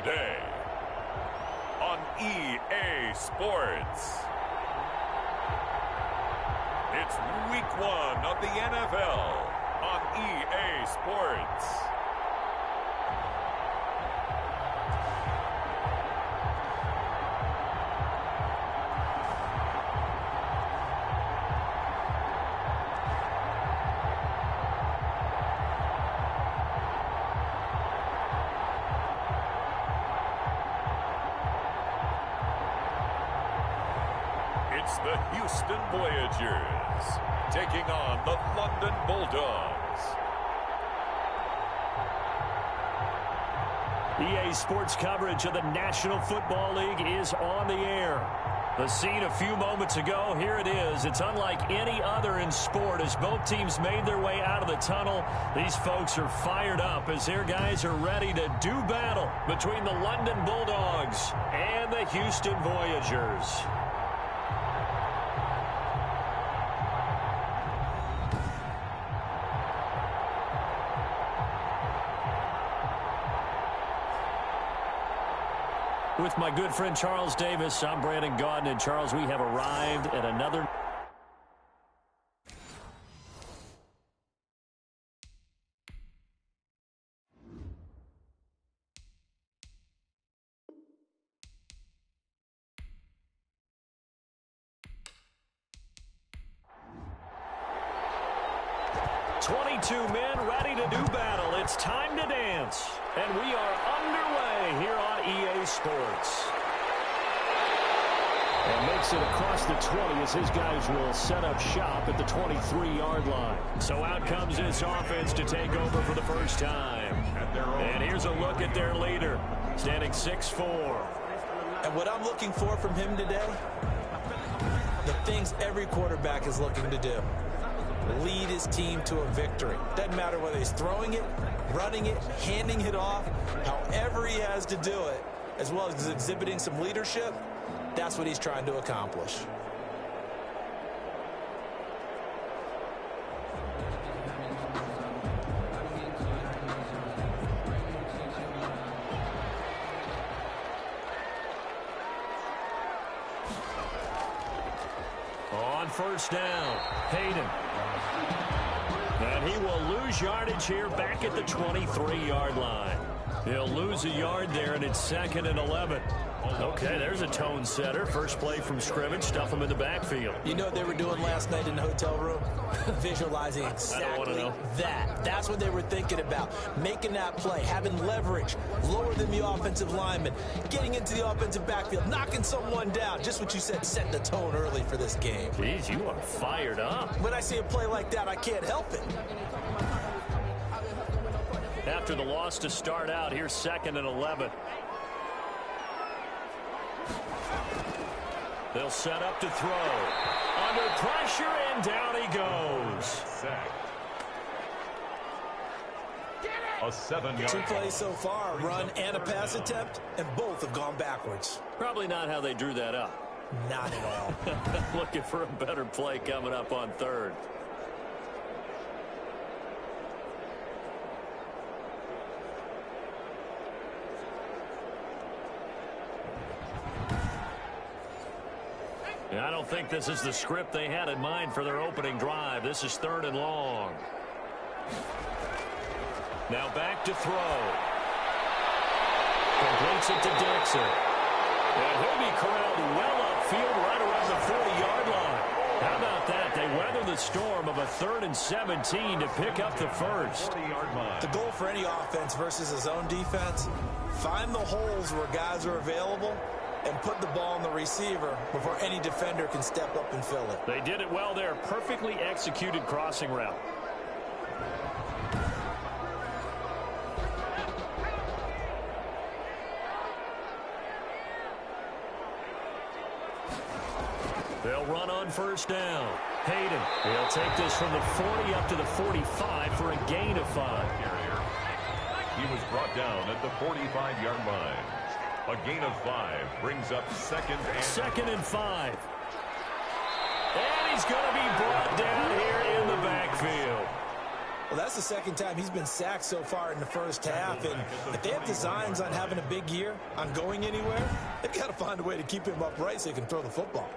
Today on EA Sports. It's week 1 of the NFL on EA Sports. It's the Houston Voyagers taking on the London Bulldogs. EA Sports coverage of the National Football League is on the air. The scene a few moments ago, here it is. It's unlike any other in sport as both teams made their way out of the tunnel. These folks are fired up as their guys are ready to do battle between the London Bulldogs and the Houston Voyagers. With my good friend Charles Davis, I'm Brandon Gaudin. And Charles, we have arrived at another... men ready to do battle. It's time to dance. And we are underway here on EA Sports. And makes it across the 20 as his guys will set up shop at the 23-yard line. So out comes this offense to take over for the first time. And here's a look at their leader, standing 6'4". And what I'm looking for from him today, the things every quarterback is looking to do. Lead his team to a victory. Doesn't matter whether he's throwing it, running it, handing it off, however he has to do it, as well as exhibiting some leadership, that's what he's trying to accomplish. On first down, Hayden. And he will lose yardage here back at the 23-yard line. He'll lose a yard there, and it's 2nd and 11. Okay, there's a tone setter. First play from scrimmage, stuff him in the backfield. You know what they were doing last night in the hotel room? Visualizing exactly that. That's what they were thinking about. Making that play, having leverage, lower than the offensive lineman, getting into the offensive backfield, knocking someone down. Just what you said, set the tone early for this game. Jeez, you are fired up. When I see a play like that, I can't help it. After the loss to start out, here's 2nd and 11. They'll set up to throw. Under pressure, and down he goes. Sack. A 7-yard. 2 plays so far, a run and a pass attempt, and both have gone backwards. Probably not how they drew that up. Not at all. Looking for a better play coming up on 3rd. I don't think this is the script they had in mind for their opening drive. This is 3rd and long. Now back to throw. Completes it to Dixon. And he'll be corralled well upfield right around the 40-yard line. How about that? They weather the storm of a 3rd and 17 to pick up the first. The goal for any offense versus a zone defense, find the holes where guys are available and put the ball on the receiver before any defender can step up and fill it. They did it well there. Perfectly executed crossing route. They'll run on first down. Hayden, he'll take this from the 40 up to the 45 for a gain of 5. He was brought down at the 45-yard line. A gain of 5 brings up 2nd and 5. And he's going to be brought down here in the backfield. Well, that's the second time he's been sacked so far in the first half. And if they have designs on having a big year, on going anywhere, they've got to find a way to keep him upright so he can throw the football.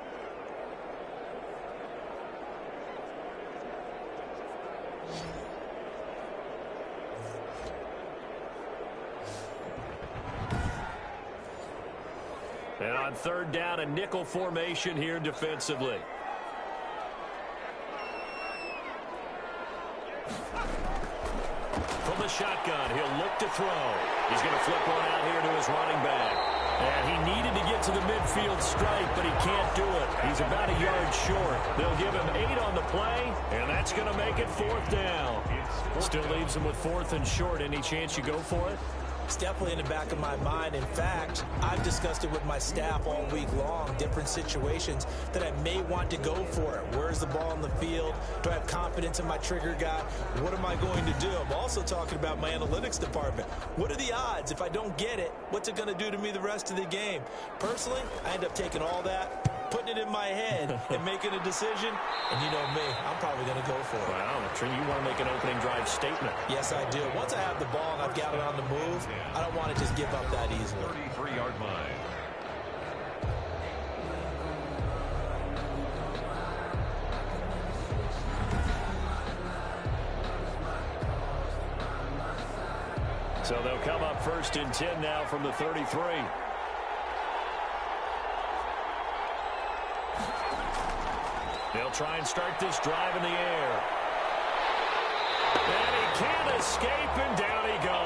And on third down, a nickel formation here defensively. From the shotgun, he'll look to throw. He's going to flip one out here to his running back. And he needed to get to the midfield strike, but he can't do it. He's about a yard short. They'll give him 8 on the play, and that's going to make it 4th down. Still leaves him with 4th and short. Any chance you go for it? It's definitely in the back of my mind. In fact, I've discussed it with my staff all week long, different situations that I may want to go for it. Where's the ball in the field? Do I have confidence in my trigger guy? What am I going to do? I'm also talking about my analytics department. What are the odds? If I don't get it, what's it going to do to me the rest of the game? Personally, I end up taking all that, putting it in my head, and making a decision. And you know me, I'm probably going to go for it. Wow, Trent, you want to make an opening drive statement. Yes, I do. Once I have the ball and I've got it on the move, I don't want to just give up that easily. 33-yard line. So they'll come up 1st and 10 now from the 33. They'll try and start this drive in the air. And he can't escape, and down he goes.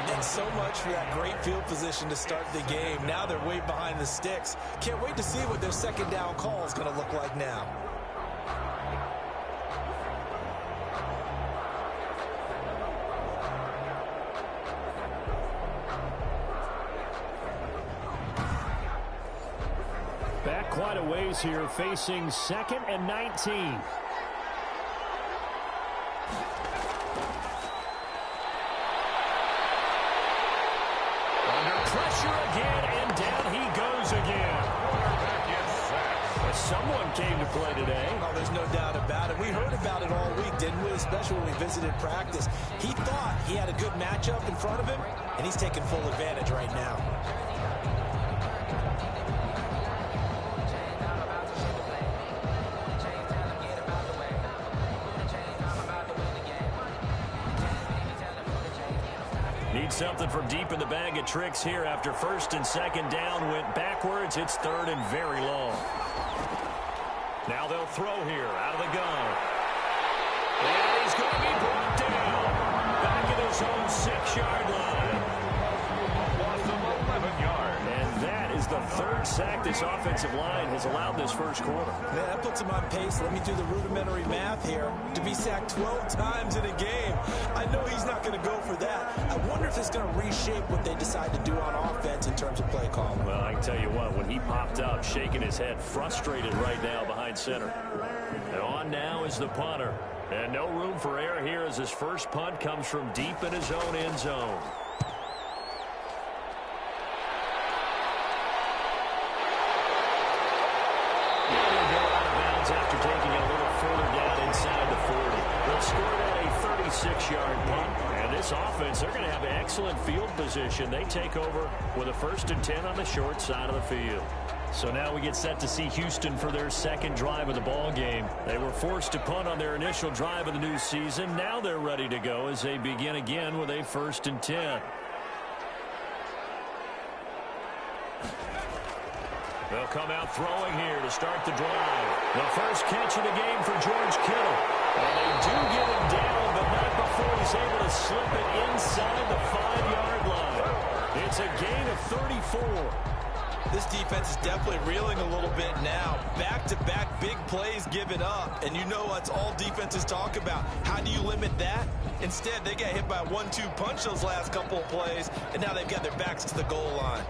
And so much for that great field position to start the game. Now they're way behind the sticks. Can't wait to see what their second down call is going to look like now. Back quite a ways here, facing 2nd and 19. Pressure again, and down he goes again. Someone came to play today. Oh, there's no doubt about it. We heard about it all week, didn't we? Especially when we visited practice. He thought he had a good matchup in front of him, and he's taking full advantage right now. Needs something from deep in the bag of tricks here after 1st and 2nd down. Went backwards. It's 3rd and very long. Now they'll throw here out of the gun. And he's going to be brought down. Back at his own 6-yard line. Loss of 11 yards. And that is the 3rd sack this offensive line has allowed this first quarter. Man, that puts him on pace. Let me do the rudimentary math here. To be sacked 12 times in a game, I know he's not going to go for that. I wonder if it's going to reshape what they decide to do on offense in terms of play calling. Well, I can tell you what, when he popped up, shaking his head, frustrated right now behind center. And on now is the punter. And no room for error here as his first punt comes from deep in his own end zone. After taking it a little further down inside the 40. They'll score at a 36-yard punt. And this offense, they're going to have excellent field position. They take over with a 1st and 10 on the short side of the field. So now we get set to see Houston for their second drive of the ball game. They were forced to punt on their initial drive of the new season. Now they're ready to go as they begin again with a 1st and 10. They'll come out throwing here to start the drive. The first catch of the game for George Kittle. And they do get him down, but not before he's able to slip it inside the 5-yard line. It's a gain of 34. This defense is definitely reeling a little bit now. Back-to-back big plays given up. And you know what's all defenses talk about. How do you limit that? Instead, they got hit by a 1-2 punch those last couple of plays, and now they've got their backs to the goal line.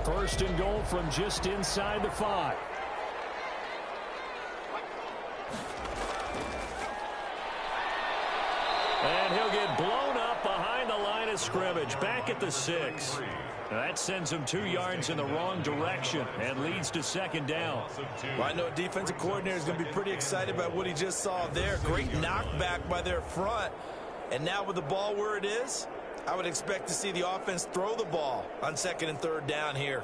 First and goal from just inside the 5. And he'll get blown up behind the line of of scrimmage, back at the 6. Now that sends him 2 yards in the wrong direction and leads to second down. Well, I know a defensive coordinator is going to be pretty excited about what he just saw there. Great knockback by their front. And now with the ball where it is, I would expect to see the offense throw the ball on 2nd and 3rd down here.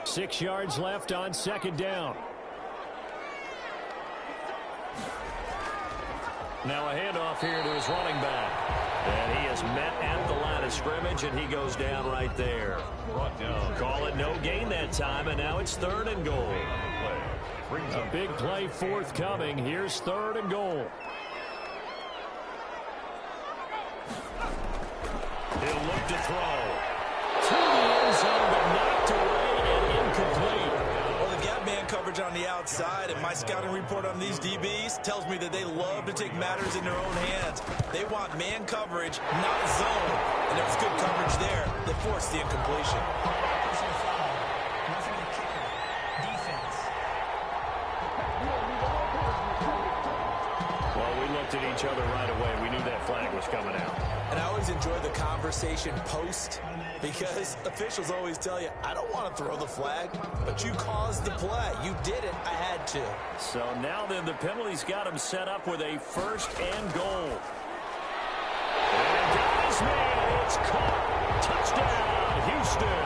Six yards left on 2nd down. Now a handoff here to his running back. And he is met at the line of scrimmage, and he goes down right there. Call it no gain that time, and now it's 3rd and goal. A big play forthcoming. Here's 3rd and goal. He'll look to throw. To the end zone, but knocked away and incomplete. Well, they've got man coverage on the outside, and my scouting report on these DBs tells me that they love to take matters in their own hands. They want man coverage, not zone. And there was good coverage there that forced the incompletion. Well, we looked at each other right away. We knew that flag was coming out. And I always enjoy the conversation post, because officials always tell you, I don't want to throw the flag, but you caused the play. You did it. I had to. So now then, the penalty's got him set up with a 1st and goal. And got his man. It's caught. Touchdown, Houston.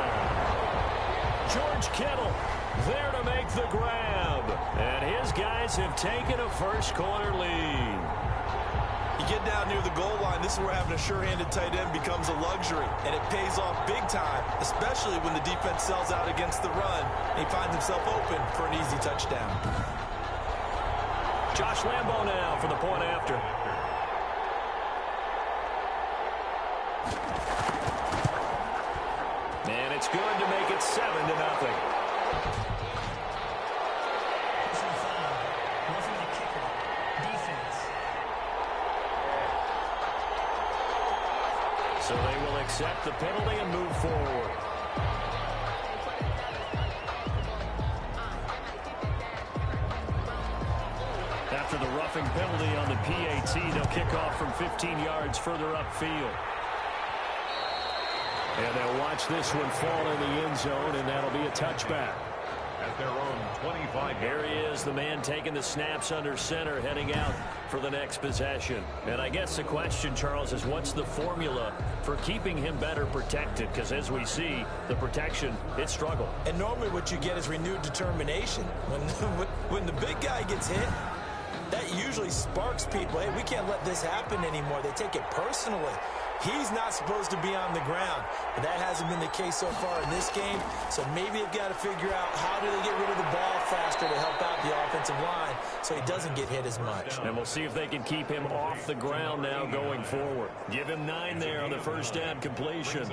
George Kittle there to make the grab. And his guys have taken a first-quarter lead. You get down near the goal line, this is where having a sure-handed tight end becomes a luxury, and it pays off big time, especially when the defense sells out against the run, and he finds himself open for an easy touchdown. Josh Lambo now for the point after. And it's good to make it 7-0. So they will accept the penalty and move forward. After the roughing penalty on the PAT, they'll kick off from 15 yards further upfield. And they'll watch this one fall in the end zone, and that'll be a touchback. At their own 25. Here he is, the man taking the snaps under center, heading out for the next possession. And I guess the question, Charles, is what's the formula for keeping him better protected? Because as we see, the protection, it struggled. And normally what you get is renewed determination. When the big guy gets hit, that usually sparks people. Hey, we can't let this happen anymore. They take it personally. He's not supposed to be on the ground, but that hasn't been the case so far in this game. So maybe they've got to figure out how do they get rid of the ball faster to help out the offensive line so he doesn't get hit as much. And we'll see if they can keep him off the ground now going forward. Give him 9 there on the first down completion.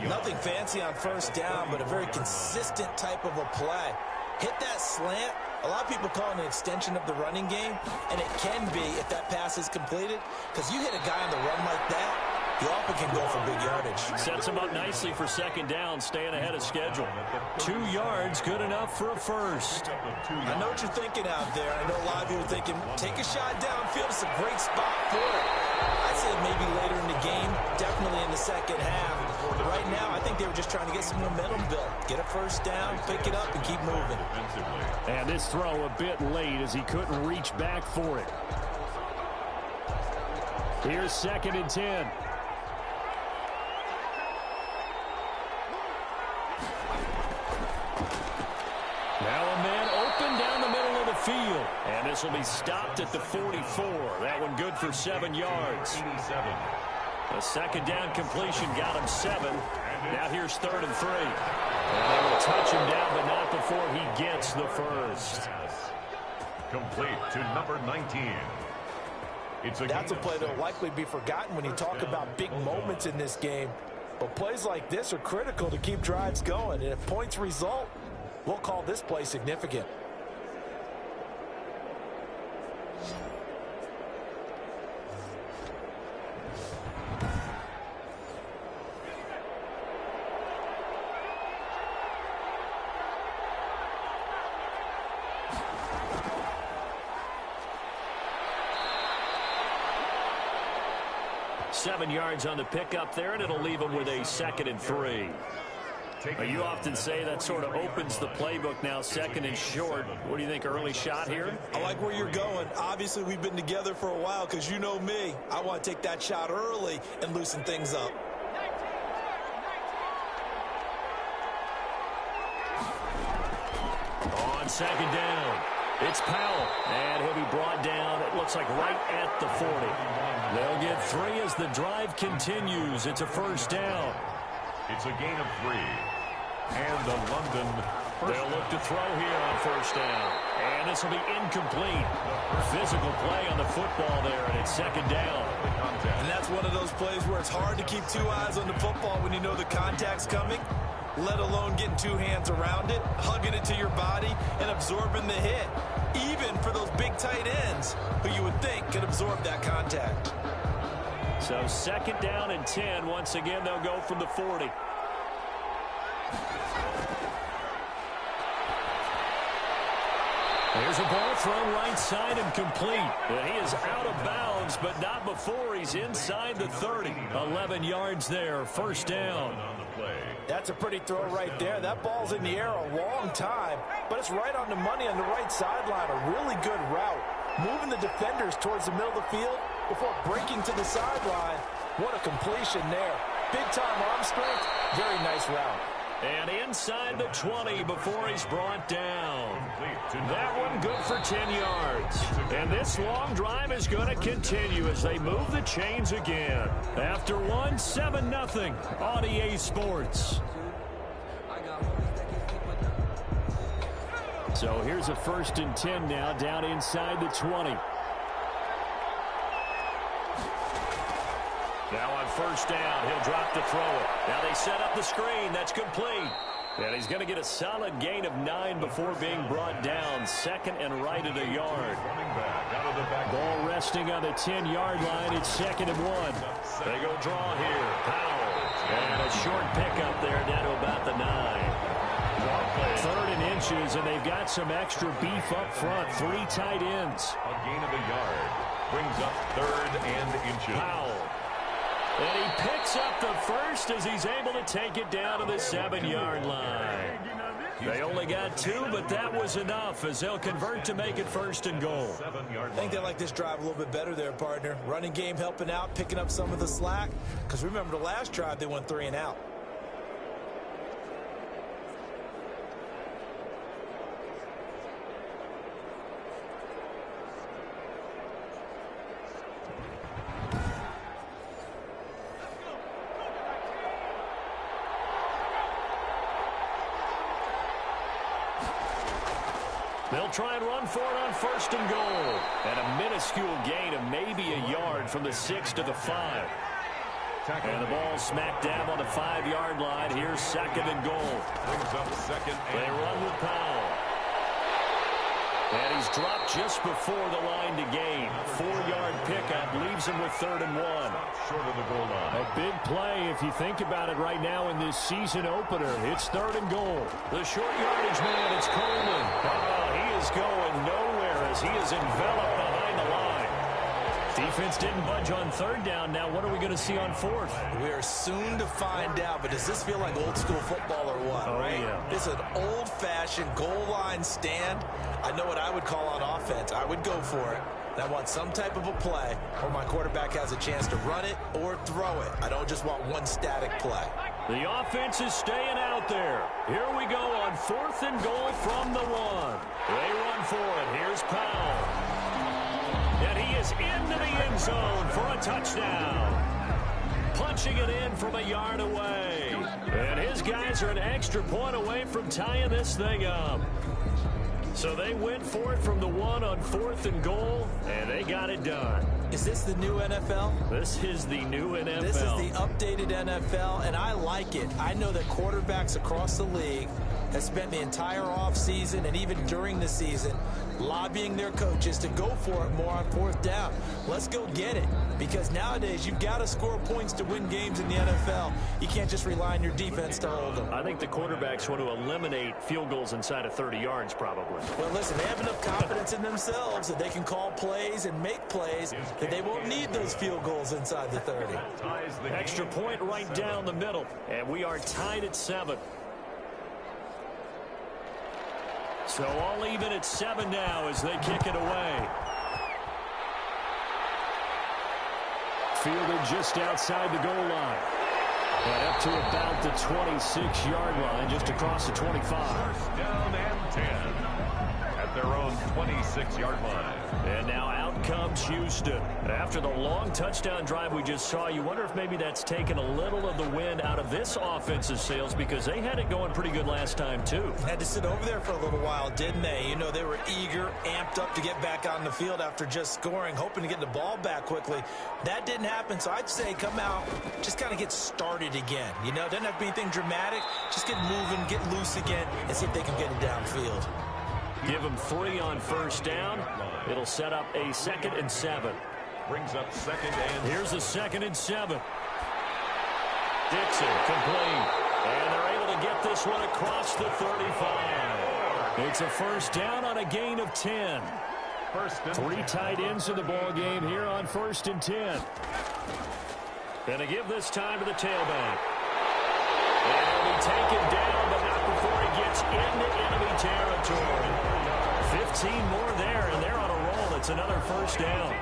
Nothing fancy on first down, but a very consistent type of a play. Hit that slant. A lot of people call it an extension of the running game, and it can be if that pass is completed, because you hit a guy on the run like that, he often can go for big yardage. Sets him up nicely for second down, staying ahead of schedule. 2 yards, good enough for a first. I know what you're thinking out there. I know a lot of you are thinking, take a shot downfield. It's a great spot for it. I'd say maybe later in the game, definitely in the second half. Right now, I think they were just trying to get some momentum built. Get a first down, pick it up, and keep moving. And this throw a bit late as he couldn't reach back for it. Here's 2nd and 10. Now a man open down the middle of the field. And this will be stopped at the 44. That one good for 7 yards. A second down completion got him 7. Now here's 3rd and 3. And they will touch him down, but not before he gets the first. Complete to number 19. That's a play that will likely be forgotten when you talk about big moments in this game. But plays like this are critical to keep drives going. And if points result, we'll call this play significant. 7 yards on the pickup there, and it'll leave them with a 2nd and 3. You often say that sort of opens the playbook now, 2nd and short. What do you think, early shot here? I like where you're going. Obviously, we've been together for a while because you know me. I want to take that shot early and loosen things up. On 2nd down, it's Powell, and he'll be brought down, it looks like right at the 40. They'll get 3 as the drive continues. It's a 1st down. It's a gain of 3. And the London they'll look to throw here on 1st down. And this will be incomplete. Physical play on the football there, and it's 2nd down. And that's one of those plays where it's hard to keep 2 eyes on the football when you know the contact's coming, let alone getting 2 hands around it, hugging it to your body, and absorbing the hit, even for those big tight ends who you would think could absorb that contact. So 2nd down and 10. Once again, they'll go from the 40. Here's a ball thrown right side and complete. And he is out of bounds, but not before he's inside the 30. 11 yards there, 1st down. That's a pretty throw right there. That ball's in the air a long time, but it's right on the money on the right sideline. A really good route. Moving the defenders towards the middle of the field before breaking to the sideline. What a completion there. Big-time arm strength. Very nice route. And inside the 20 before he's brought down. That one good for 10 yards. And this long drive is going to continue as they move the chains again. After one, 7-0 on EA Sports. So here's a 1st and 10 now down inside the 20. Now on 1st down, he'll drop to throw it. Now they set up the screen. That's complete. And he's going to get a solid gain of 9 before being brought down. 2nd and right at a yard. Ball resting on the 10-yard line. It's 2nd and 1. They go draw here. Powell. And a short pickup there down to about the 9. 3rd and inches, and they've got some extra beef up front. 3 tight ends. A gain of a yard. Brings up 3rd and inches. Powell. And he picks up the 1st as he's able to take it down to the 7-yard line. They only got 2, but that was enough as they'll convert to make it 1st and goal. I think they like this drive a little bit better there, partner. Running game helping out, picking up some of the slack. Because remember the last drive, they went 3 and out. They'll try and run for it on 1st and goal. And a minuscule gain of maybe a yard from the 6 to the 5. And the ball smack dab on the 5-yard line. Here's 2nd and goal. Brings up 2nd and they run with Powell. And he's dropped just before the line to gain. 4-yard pickup leaves him with 3rd and 1. Short of the goal line. A big play if you think about it right now in this season opener. It's 3rd and goal. The short yardage man, it's Coleman. He is going nowhere as he is enveloped behind the line. Defense didn't budge on 3rd down. Now what are we going to see on 4th? We are soon to find out, but does this feel like old school football or what, right? Yeah. It's an old-fashioned goal line stand. I know what I would call on offense. I would go for it. And I want some type of a play where my quarterback has a chance to run it or throw it. I don't just want one static play. The offense is staying out there. Here we go on 4th and goal from the 1. They run for it. Here's Powell. And he is into the end zone for a touchdown. Punching it in from a yard away. And his guys are an extra point away from tying this thing up. So they went for it from the 1 on 4th and goal, and they got it done. Is this the new NFL? This is the new NFL. This is the updated NFL, and I like it. I know that quarterbacks across the league has spent the entire offseason and even during the season lobbying their coaches to go for it more on fourth down. Let's go get it, because nowadays you've got to score points to win games in the NFL. You can't just rely on your defense to hold them. I think the quarterbacks want to eliminate field goals inside of 30 yards probably. Well, listen, they have enough confidence in themselves that they can call plays and make plays that they won't need those field goals inside the 30. Extra point right down the middle, and we are tied at 7. So all even at 7 now as they kick it away. Fielded just outside the goal line. And up to about the 26-yard line, just across the 25. First down and 10 at their own 26-yard line. And now out comes Houston. After the long touchdown drive we just saw, you wonder if maybe that's taken a little of the wind out of this offensive sails, because they had it going pretty good last time too. Had to sit over there for a little while, didn't they? You know, they were eager, amped up to get back on the field after just scoring, hoping to get the ball back quickly. That didn't happen, so I'd say come out, just kind of get started again. You know, doesn't have to be anything dramatic. Just get moving, get loose again, and see if they can get it downfield. Give them 3 on first down. It'll set up a 2nd and 7. Brings up 2nd and... Here's a 2nd and 7. Dixon complete. And they're able to get this one across the 35. It's a first down on a gain of 10. 3 tight ends in the ball game here on 1st and 10. Gonna give this time to the tailback. And he'll be taken down, but not before he gets into enemy territory. 15 more there, and they're on a roll. It's another first down.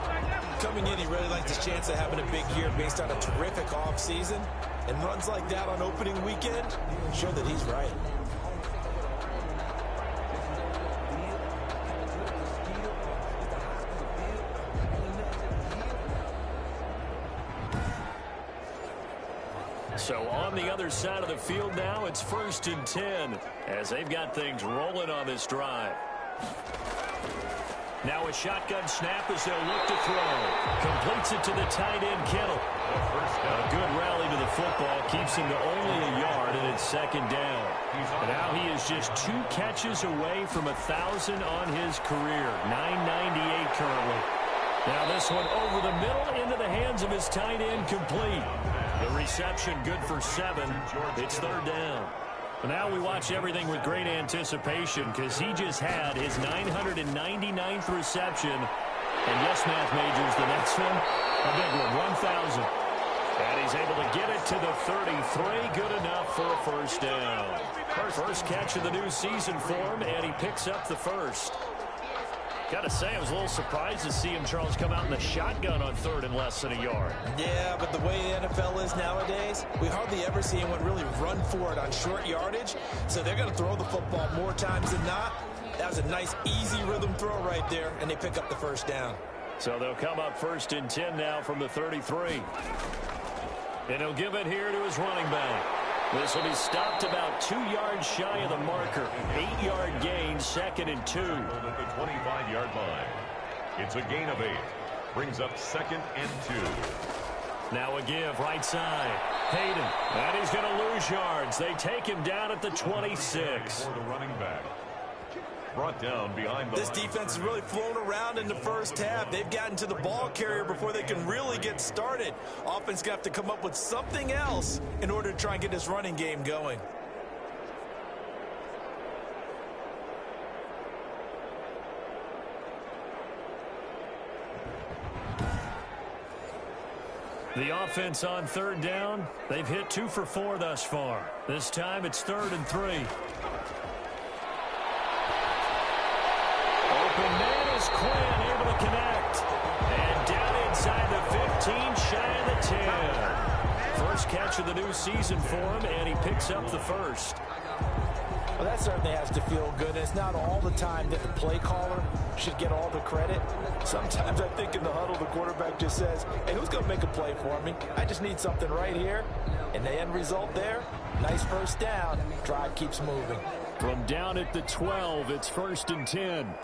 Coming in, he really likes his chance of having a big year based on a terrific offseason. And runs like that on opening weekend show that he's right. So on the other side of the field now, it's 1st and 10 as they've got things rolling on this drive. Now a shotgun snap as they'll look to throw. Completes it to the tight end, Kittle. A good rally to the football. Keeps him to only a yard, and it's 2nd down. And now he is just 2 catches away from 1,000 on his career. 998 currently. Now this one over the middle into the hands of his tight end, complete. The reception good for 7. It's 3rd down. Now we watch everything with great anticipation because he just had his 999th reception. And yes, math majors, the next one, a big one, 1,000. And he's able to get it to the 33. Good enough for a first down. First catch of the new season for him, and he picks up the first. Got to say, I was a little surprised to see him, Charles, come out in the shotgun on 3rd and less than a yard. Yeah, but the way the NFL is nowadays, we hardly ever see anyone really run for it on short yardage. So they're going to throw the football more times than not. That was a nice, easy rhythm throw right there, and they pick up the first down. So they'll come up 1st and 10 now from the 33. And he'll give it here to his running back. This will be stopped about 2 yards shy of the marker. 8-yard gain, 2nd and 2. At the 25-yard line. It's a gain of 8. Brings up 2nd and 2. Now a give, right side. Hayden, and he's going to lose yards. They take him down at the 26. For the running back. Brought down behind the This defense has really flown around in the first half. They've gotten to the ball carrier before they can really get started. Offense got to come up with something else in order to try and get this running game going. The offense on 3rd down, they've hit 2 for 4 thus far. This time it's 3rd and 3. Open man is Quinn, able to connect. And down inside the 15, shy of the 10. First catch of the new season for him, and he picks up the first. Well, that certainly has to feel good. It's not all the time that the play caller should get all the credit. Sometimes I think in the huddle, the quarterback just says, hey, who's going to make a play for me? I just need something right here. And the end result there, nice first down. Drive keeps moving. From down at the 12, it's 1st and 10.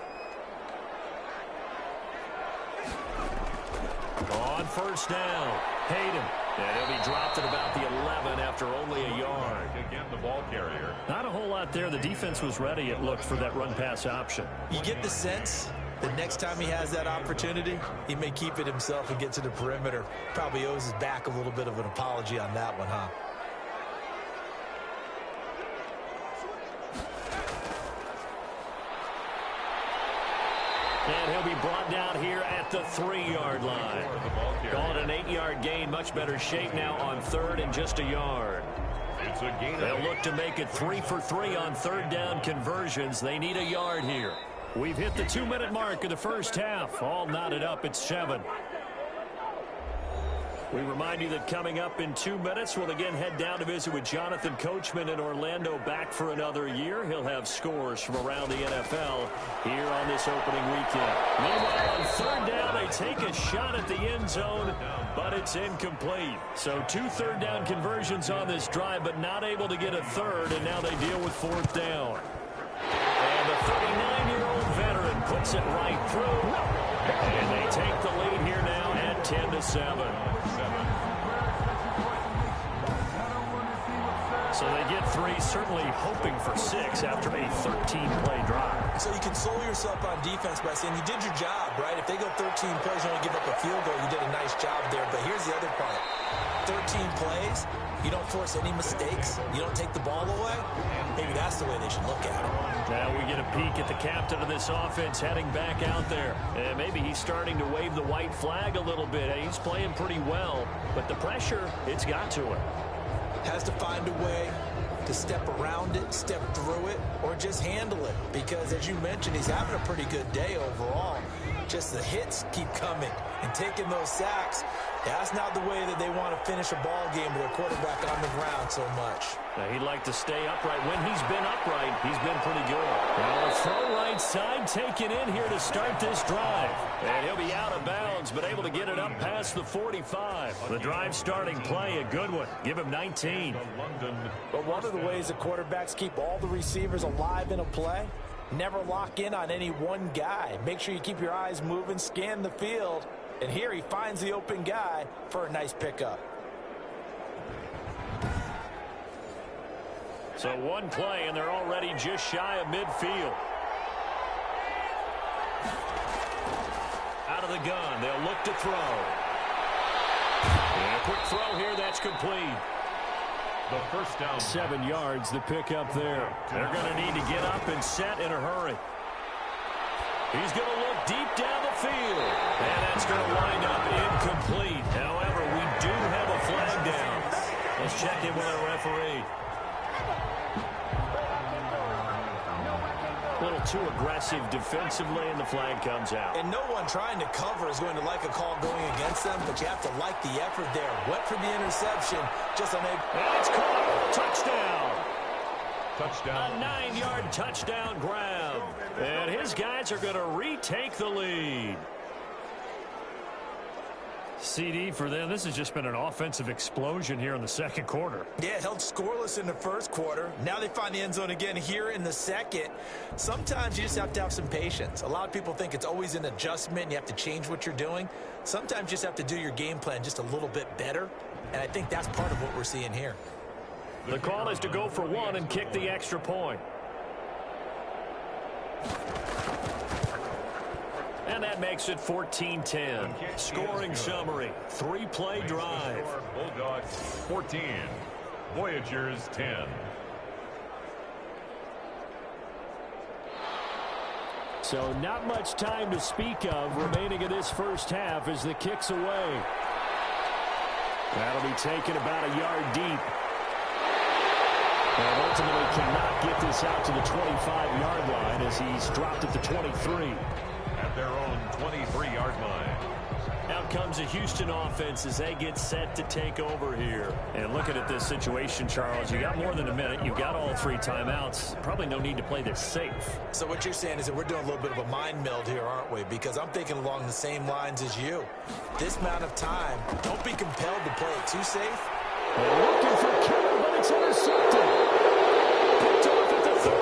On first down, Hayden And he'll be dropped at about the 11 after only a yard. Again, the ball carrier. Not a whole lot there. The defense was ready, it looked, for that run-pass option. You get the sense the next time he has that opportunity, he may keep it himself and get to the perimeter. Probably owes his back a little bit of an apology on that one, huh? And he'll be brought down here at the 3-yard line. Call it an 8-yard gain. Much better shape now on 3rd and just a yard. It's a gain. They'll look to make it 3 for 3 on 3rd down conversions. They need a yard here. We've hit the 2-minute mark of the first half. All knotted up at 7. We remind you that coming up in 2 minutes, we'll again head down to visit with Jonathan Coachman in Orlando, back for another year. He'll have scores from around the NFL here on this opening weekend. Meanwhile, on 3rd down, they take a shot at the end zone, but it's incomplete. So 2 3rd down conversions on this drive, but not able to get a 3rd, and now they deal with 4th down. And the 39-year-old veteran puts it right through, and they take the lead here now at 10-7. So they get 3, certainly hoping for 6 after a 13-play drive. So you console yourself on defense by saying you did your job, right? If they go 13 plays, you only give up a field goal, you did a nice job there. But here's the other part. 13 plays, you don't force any mistakes, you don't take the ball away. Maybe that's the way they should look at it. Now we get a peek at the captain of this offense heading back out there. And maybe he's starting to wave the white flag a little bit. He's playing pretty well, but the pressure, it's got to him. Has to find a way to step around it, step through it, or just handle it. Because, as you mentioned, he's having a pretty good day overall. Just the hits keep coming and taking those sacks. That's not the way that they want to finish a ball game with their quarterback on the ground so much. Now, he'd like to stay upright. When he's been upright, he's been pretty good. Now, a throw right side taken in here to start this drive. And he'll be out of bounds, but able to get it up past the 45. The drive starting play, a good one. Give him 19. But one of the ways the quarterbacks keep all the receivers alive in a play, never lock in on any one guy. Make sure you keep your eyes moving, scan the field. And here he finds the open guy for a nice pickup. So one play, and they're already just shy of midfield. Out of the gun, they'll look to throw. And a quick throw here, that's complete. The first down. 7 yards, the pickup there. They're going to need to get up and set in a hurry. He's going to look deep down the field. And that's going to wind up incomplete. However, we do have a flag down. Let's check in with our referee. A little too aggressive defensively, and the flag comes out. And no one trying to cover is going to like a call going against them, but you have to like the effort there. Went for the interception. Just a make. And it's caught. Touchdown. Touchdown. A 9-yard touchdown grab. And his guys are going to retake the lead. CD for them. This has just been an offensive explosion here in the second quarter. Yeah, held scoreless in the first quarter. Now they find the end zone again here in the second. Sometimes you just have to have some patience. A lot of people think it's always an adjustment and you have to change what you're doing. Sometimes you just have to do your game plan just a little bit better. And I think that's part of what we're seeing here. The call is to go for 1 and kick the extra point. And that makes it 14-10. Scoring summary, 3-play drive. Bulldogs 14, Voyagers 10. So not much time to speak of remaining in this first half as the kick's away. That'll be taken about a yard deep. And ultimately cannot get this out to the 25-yard line as he's dropped at the 23. At their own 23-yard line. Out comes the Houston offense as they get set to take over here. And looking at this situation, Charles, you got more than a minute. You've got all 3 timeouts. Probably no need to play this safe. So what you're saying is that we're doing a little bit of a mind meld here, aren't we? Because I'm thinking along the same lines as you. This amount of time, don't be compelled to play it too safe. They're looking for Kittle, but it's intercepted. Picked off at the 30.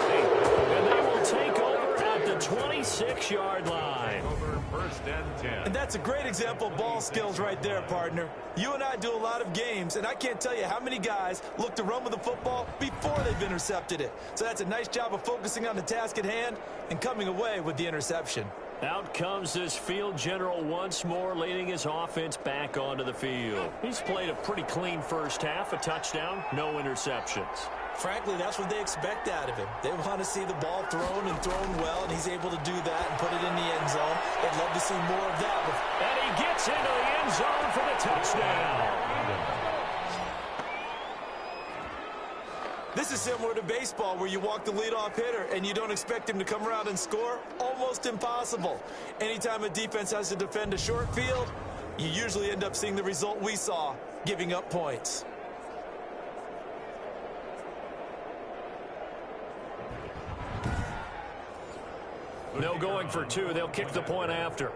And they will take over at the 26-yard line. Over first and 10. And that's a great example of ball skills right there, partner. You and I do a lot of games, and I can't tell you how many guys look to run with the football before they've intercepted it. So that's a nice job of focusing on the task at hand and coming away with the interception. Out comes this field general once more, leading his offense back onto the field. He's played a pretty clean first half, a touchdown, no interceptions. Frankly, that's what they expect out of him. They want to see the ball thrown and thrown well, and he's able to do that and put it in the end zone. They'd love to see more of that. And he gets into the end zone for the touchdown. This is similar to baseball where you walk the leadoff hitter and you don't expect him to come around and score. Almost impossible. Anytime a defense has to defend a short field, you usually end up seeing the result we saw, giving up points. No going for two. They'll kick the point after.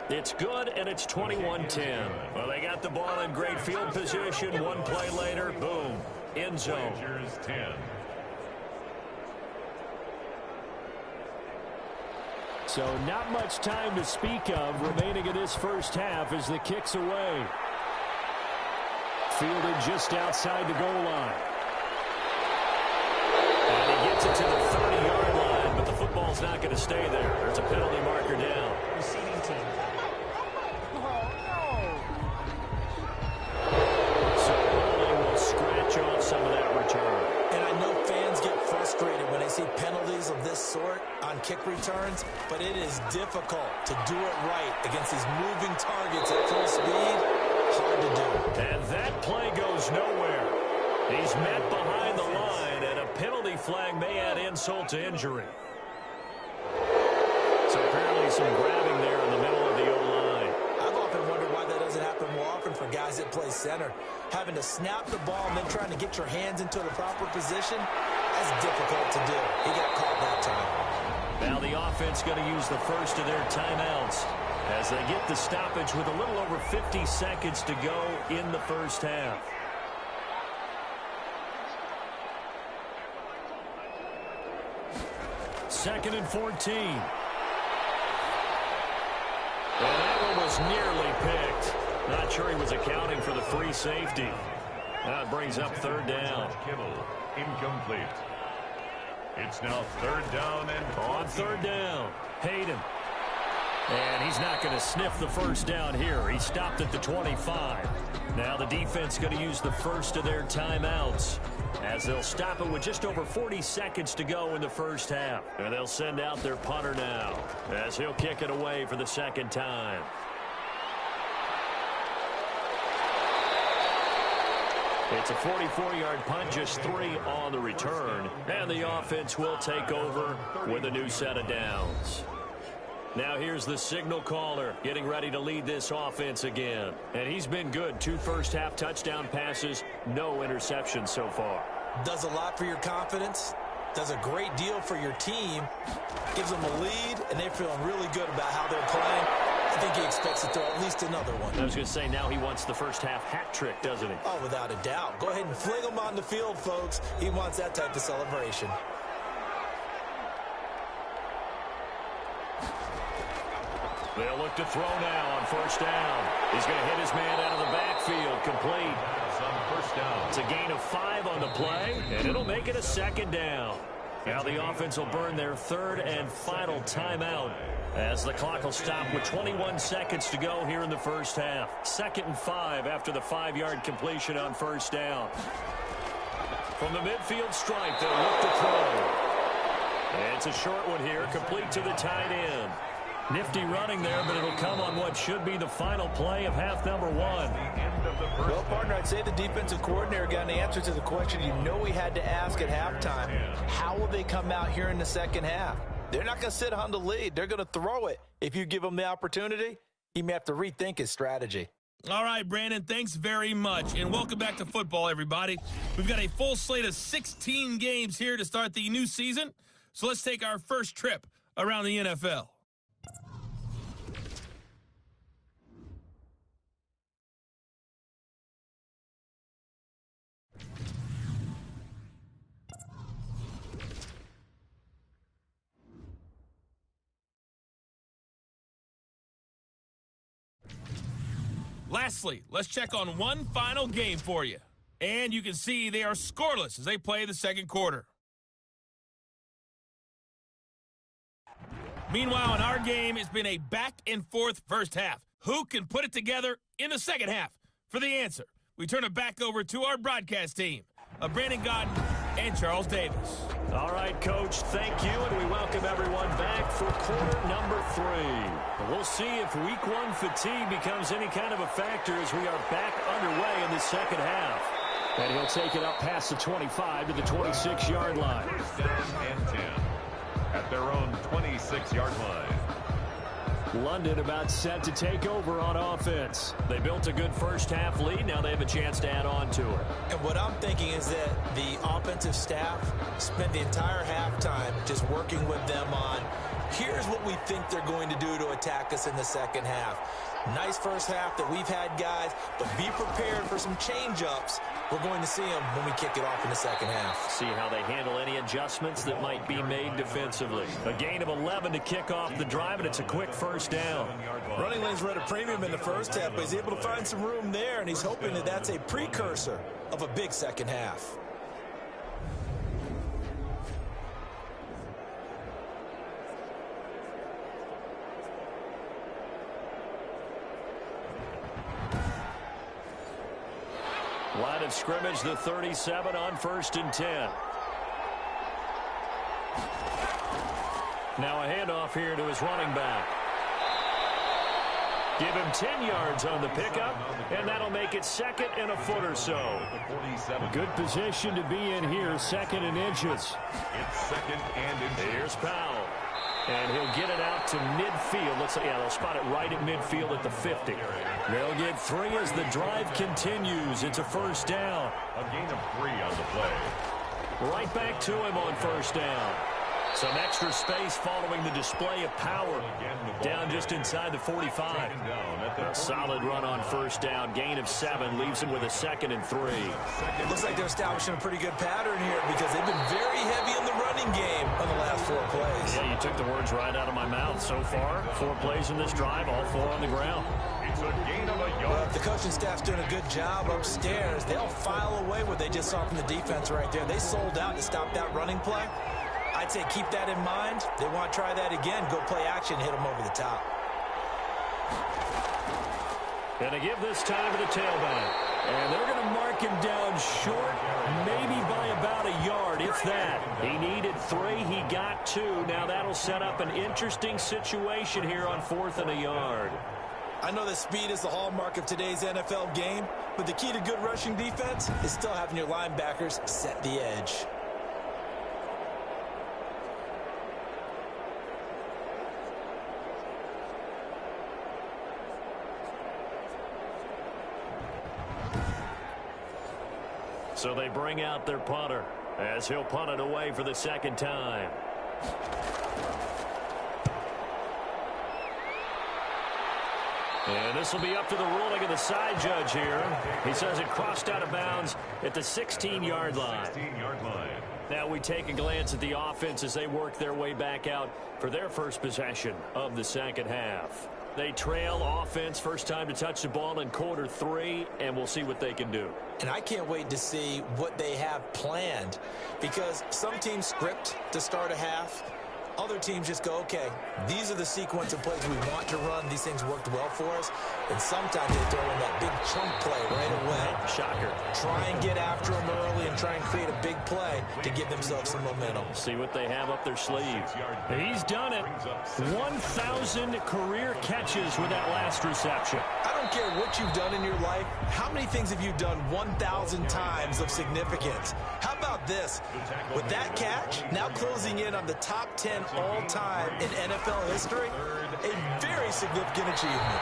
It's good, and it's 21-10. Well, they got the ball in great field position. One play later, boom, end zone. 10. So not much time to speak of remaining in this first half as the kick's away. Fielded just outside the goal line. And he gets it to the 30-yard line, but the football's not going to stay there. There's a penalty marker down. Receiving team. So holding will scratch off some of that return. And I know fans get frustrated when they see penalties of this sort on kick returns, but it is difficult to do it right against these moving targets at full speed. Hard to do. And that play goes nowhere. He's met behind the line, and a penalty flag may add insult to injury. So apparently some grabbing there in the middle of the O-line. I've often wondered why that doesn't happen more often for guys that play center. Having to snap the ball and then trying to get your hands into the proper position, that's difficult to do. He got caught that time. Now the offense going to use the first of their timeouts as they get the stoppage with a little over 50 seconds to go in the first half. Second and 14. And that one was nearly picked. Not sure he was accounting for the free safety. That brings up third down. Kittle, incomplete. It's now third down and On third down, Hayden. And he's not going to sniff the first down here. He stopped at the 25. Now the defense going to use the first of their timeouts as they'll stop it with just over 40 seconds to go in the first half. And they'll send out their punter now as he'll kick it away for the second time. It's a 44-yard punt, just 3 on the return. And the offense will take over with a new set of downs. Now here's the signal caller getting ready to lead this offense again. And he's been good. 2 first-half touchdown passes, no interceptions so far. Does a lot for your confidence. Does a great deal for your team. Gives them a lead, and they're feeling really good about how they're playing. I think he expects to throw at least another one. I was going to say, now he wants the first-half hat trick, doesn't he? Oh, without a doubt. Go ahead and fling him on the field, folks. He wants that type of celebration. They'll look to throw now on first down. He's going to hit his man out of the backfield, complete. first down. It's a gain of 5 on the play, and it'll make it a second down. Now the offense will burn their third and final timeout as the clock will stop with 21 seconds to go here in the first half. 2nd and 5 after the 5-yard completion on first down. From the midfield stripe, they'll look to throw. And it's a short one here, complete to the tight end. Nifty running there, but it'll come on what should be the final play of half number 1. Well, partner, I'd say the defensive coordinator got an answer to the question you know he had to ask at halftime. How will they come out here in the second half? They're not going to sit on the lead. They're going to throw it. If you give them the opportunity, he may have to rethink his strategy. All right, Brandon, thanks very much. And welcome back to football, everybody. We've got a full slate of 16 games here to start the new season. So let's take our first trip around the NFL. Lastly, let's check on one final game for you. And you can see they are scoreless as they play the second quarter. Meanwhile, in our game, it's been a back-and-forth first half. Who can put it together in the second half? For the answer, we turn it back over to our broadcast team of Brandon Godden and Charles Davis. All right, Coach, thank you, and we welcome everyone back for quarter number 3. We'll see if week 1 fatigue becomes any kind of a factor as we are back underway in the second half. And he'll take it up past the 25 to the 26-yard line. First down and 10 at their own 26-yard line. London about set to take over on offense. They built a good first half lead. Now they have a chance to add on to it. And what I'm thinking is that the offensive staff spent the entire halftime just working with them on, here's what we think they're going to do to attack us in the second half. Nice first half that we've had, guys, but be prepared for some change-ups. We're going to see them when we kick it off in the second half. See how they handle any adjustments that might be made defensively. A gain of 11 to kick off the drive, and it's a quick first down. Running lanes were at a premium in the first half, but he's able to find some room there, and he's hoping that that's a precursor of a big second half. Line of scrimmage, the 37 on 1st and 10. Now a handoff here to his running back. Give him 10 yards on the pickup, and that'll make it 2nd and a foot or so. Good position to be in here, 2nd and inches. It's 2nd and inches. Here's Powell. And he'll get it out to midfield. Let's say, yeah, they'll spot it right at midfield at the 50. They'll get 3 as the drive continues. It's a first down. A gain of 3 on the play. Right back to him on first down. Some extra space following the display of power. Down just inside the 45. A solid run on first down. Gain of 7 leaves him with a 2nd and 3. It looks like they're establishing a pretty good pattern here because they've been very heavy in the running game on the last 4 plays. Yeah, you took the words right out of my mouth. So far, 4 plays in this drive, all 4 on the ground. It's a gain of a Well, yard. if the coaching staff's doing a good job upstairs, they'll file away what they just saw from the defense right there. They sold out to stop that running play. I'd say keep that in mind. They want to try that again. Go play action, hit them over the top. And to give this time to the tailback. And they're going to mark him down short, maybe by about a yard, if that. He needed 3. He got 2. Now that'll set up an interesting situation here on 4th and a yard. I know that speed is the hallmark of today's NFL game, but the key to good rushing defense is still having your linebackers set the edge. So they bring out their punter as he'll punt it away for the 2nd time. And this will be up to the ruling of the side judge here. He says it crossed out of bounds at the 16-yard line. 16-yard line. Now we take a glance at the offense as they work their way back out for their first possession of the second half. They trail offense, first time to touch the ball in quarter 3, and we'll see what they can do. And I can't wait to see what they have planned, because some teams script to start a half. Other teams just go, okay, these are the sequence of plays we want to run. These things worked well for us. And sometimes they throw in that big chunk play right away. Shocker. Try and get after them early and try and create a big play to give themselves some momentum. See what they have up their sleeve. He's done it. 1,000 career catches with that last reception. I don't care what you've done in your life. How many things have you done 1,000 times of significance? How about this? With that catch, now closing in on the top 10 all-time in NFL history, a very significant achievement.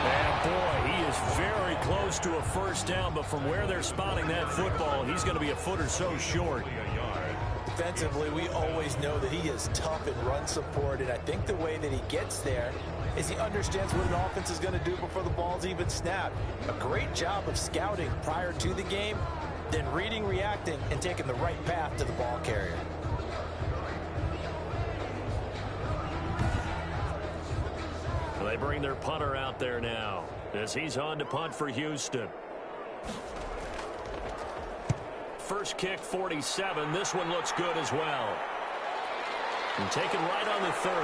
And boy, he is very close to a first down, but from where they're spotting that football, he's going to be a foot or so short. Defensively, we always know that he is tough in run support, and I think the way that he gets there is he understands what an offense is going to do before the ball's even snapped. A great job of scouting prior to the game, then reading, reacting, and taking the right path to the ball carrier. They bring their punter out there now. as he's on to punt for Houston. First kick, 47. This one looks good as well. And taken right on the 30.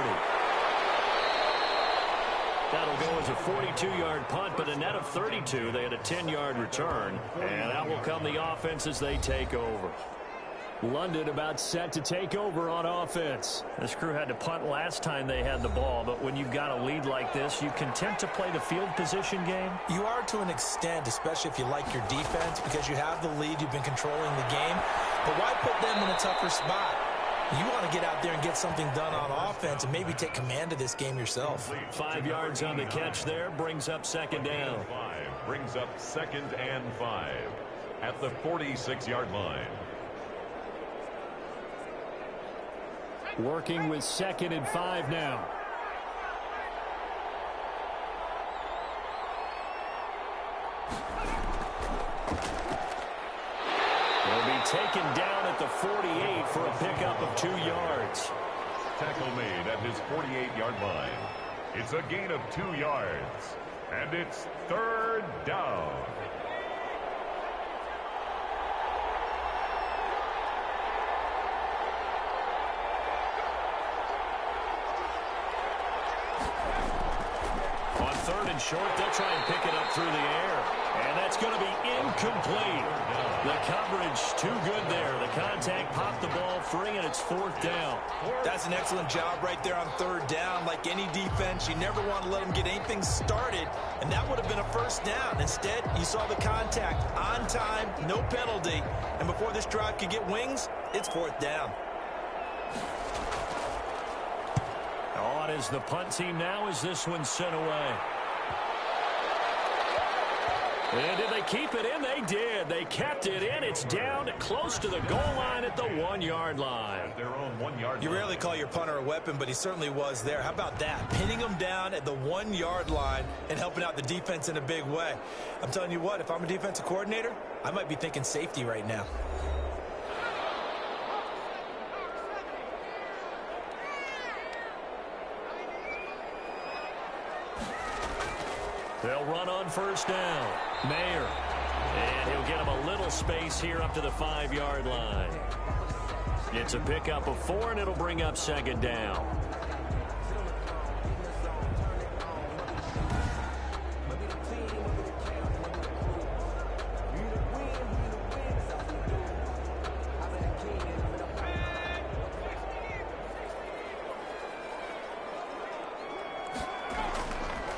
That'll go as a 42-yard punt, but a net of 32. They had a 10-yard return, and out will come the offense as they take over. London about set to take over on offense. This crew had to punt last time they had the ball, but when you've got a lead like this, you content to play the field position game? You are to an extent, especially if you like your defense, because you have the lead, you've been controlling the game. But why put them in a tougher spot? You want to get out there and get something done on offense and maybe take command of this game yourself. 5 yards on the catch there, brings up second down. Brings up 2nd and 5 at the 46-yard line. Working with 2nd and 5 now. Will be taken down at the 48 for a pickup of 2 yards. Tackle made at his 48-yard line. It's a gain of 2 yards, and it's 3rd down. On 3rd and short, they'll try and pick it up through the air. And that's going to be incomplete. The coverage too good there. The contact popped the ball free, and it's 4th down. That's an excellent job right there on 3rd down. Like any defense, you never want to let them get anything started, and that would have been a 1st down. Instead, you saw the contact on time, no penalty, and before this drive could get wings, it's 4th down. On is the punt team now as this one's sent away. And did they keep it in? They did. They kept it in. It's down close to the goal line at the 1-yard line. Their own 1-yard line. You rarely call your punter a weapon, but he certainly was there. How about that? Pinning him down at the 1-yard line and helping out the defense in a big way. I'm telling you what, if I'm a defensive coordinator, I might be thinking safety right now. They'll run on 1st down. Mayer. And he'll get him a little space here up to the 5-yard line. It's a pickup of 4, and it'll bring up 2nd down.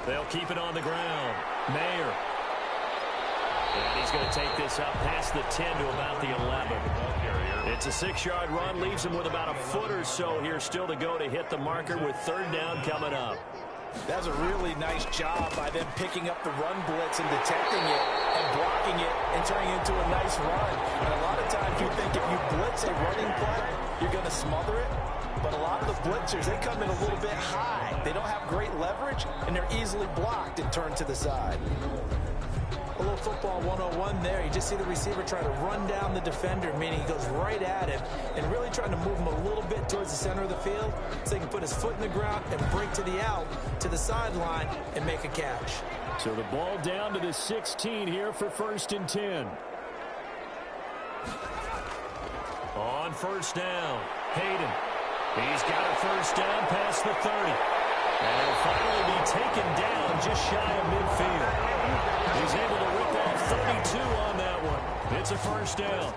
They'll keep it on the ground. Mayer. And he's going to take this up past the 10 to about the 11. It's a 6-yard run. Leaves him with about a foot or so here still to go to hit the marker with 3rd down coming up. That's a really nice job by them picking up the run blitz and detecting it and blocking it and turning it into a nice run. And a lot of times you think if you blitz a running play, you're going to smother it. But a lot of the blitzers, they come in a little bit high. They don't have great leverage, and they're easily blocked and turned to the side. A little football 101 there. You just see the receiver trying to run down the defender, meaning he goes right at him and really trying to move him a little bit towards the center of the field so he can put his foot in the ground and break to the out, to the sideline, and make a catch. So the ball down to the 16 here for 1st and 10. On 1st down, Hayden. He's got a 1st down past the 30. And he'll finally be taken down just shy of midfield. He's able to rip off 32 on that one. It's a 1st down.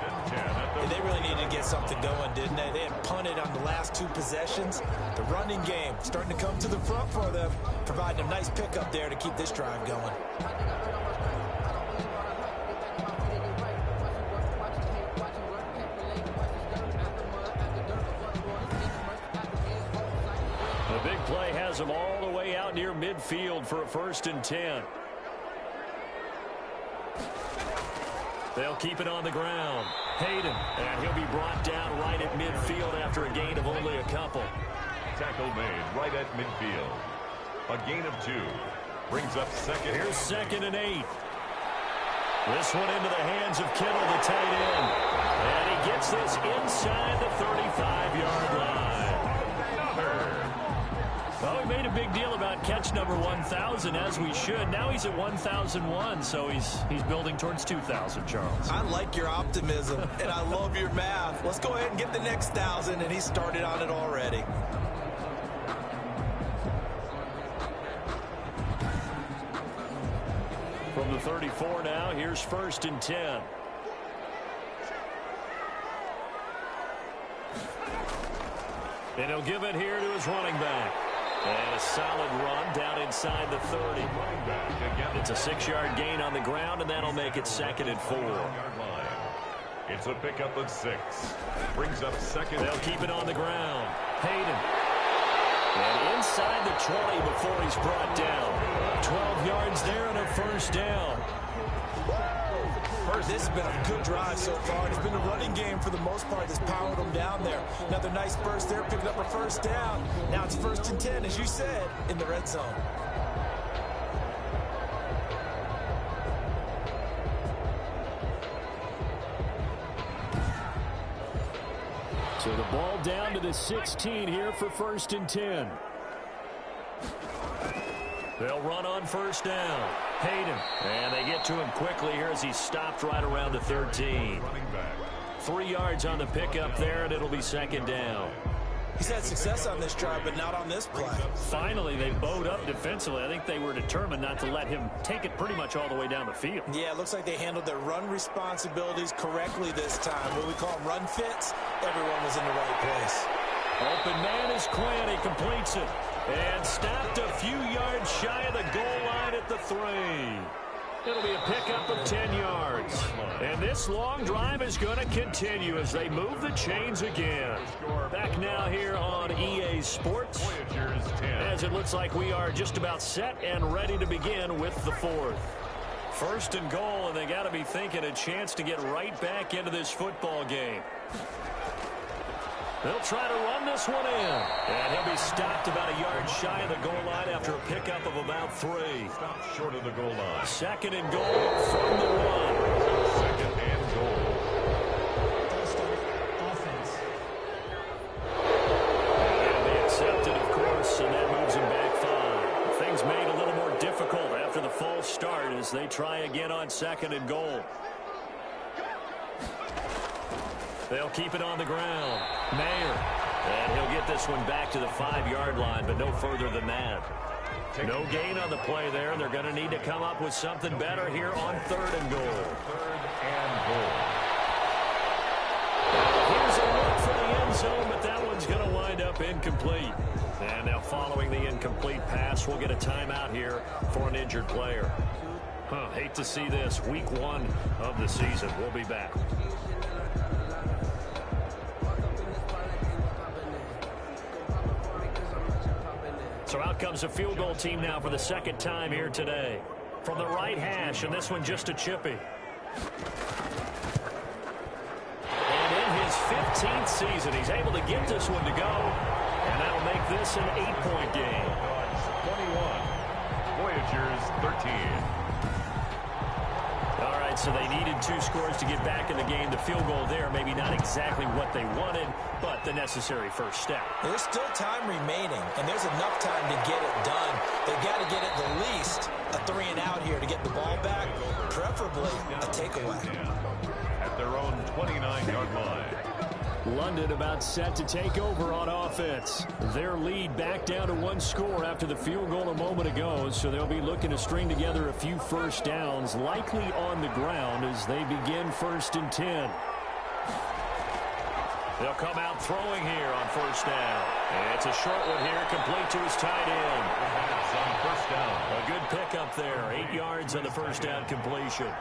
And they really needed to get something going, didn't they? They had punted on the last 2 possessions. The running game starting to come to the front for them, providing a nice pickup there to keep this drive going. The big play has him all the way out near midfield for a 1st and 10. They'll keep it on the ground. Hayden, and he'll be brought down right at midfield after a gain of only a couple. Tackle made right at midfield. A gain of 2. Brings up 2nd. Here's 2nd and 8. This one into the hands of Kittle, the tight end. And he gets this inside the 35-yard line. Well, we made a big deal about catch number 1,000, as we should. Now he's at 1,001, so he's building towards 2,000, Charles. I like your optimism, and I love your math. Let's go ahead and get the next 1,000, and he started on it already. From the 34 now, here's 1st and 10. And he'll give it here to his running back. And a solid run down inside the 30. It's a 6-yard gain on the ground, and that'll make it 2nd and 4. It's a pickup of 6. Brings up 2nd. They'll keep it on the ground. Hayden. And inside the 20 before he's brought down. 12 yards there and a 1st down. This has been a good drive so far. It's been a running game for the most part that's powered them down there. Another nice burst there, picking up a 1st down. Now it's 1st and 10, as you said, in the red zone. So the ball down to the 16 here for 1st and 10. They'll run on 1st down. Hayden. And they get to him quickly here as he stopped right around the 13. 3 yards on the pickup there, and it'll be 2nd down. He's had success on this drive, but not on this play. Finally, they bowed up defensively. I think they were determined not to let him take it pretty much all the way down the field. Yeah, it looks like they handled their run responsibilities correctly this time. What we call run fits, everyone was in the right place. Open man is Quinn. He completes it. And stopped a few yards shy of the goal line at the 3. It'll be a pickup of 10 yards. And this long drive is going to continue as they move the chains again. Back now here on EA Sports, as it looks like we are just about set and ready to begin with the 4th. 1st and goal, and they got to be thinking a chance to get right back into this football game. They'll try to run this one in. And he'll be stopped about a yard shy of the goal line after a pickup of about 3. Stopped short of the goal line. 2nd and goal from the 1. 2nd and goal. And it'll be accepted, of course, and that moves him back 5. Things made a little more difficult after the false start as they try again on 2nd and goal. They'll keep it on the ground. Mayer. And he'll get this one back to the 5-yard line, but no further than that. No gain on the play there. They're going to need to come up with something better here on 3rd and goal. 3rd and goal. Here's a look for the end zone, but that one's going to wind up incomplete. And now following the incomplete pass, we'll get a timeout here for an injured player. Hate to see this. Week 1 of the season. We'll be back. So out comes a field goal team now for the 2nd time here today. From the right hash, and this one just a chippy. And in his 15th season, he's able to get this one to go. And that'll make this an 8-point game. 21. Voyagers 13. All right, so they needed 2 scores to get back in the game. The field goal there, maybe not exactly what they wanted, but the necessary first step. There's still time remaining, and there's enough time to get it done. They've got to get at the least a 3 and out here to get the ball back, preferably a takeaway. At their own 29-yard line. London about set to take over on offense. Their lead back down to 1 score after the field goal a moment ago, so they'll be looking to string together a few 1st downs, likely on the ground as they begin 1st and 10. They'll come out throwing here on 1st down. And it's a short one here, complete to his tight end. On 1st down. A good pickup there, 8 yards on the 1st down completion.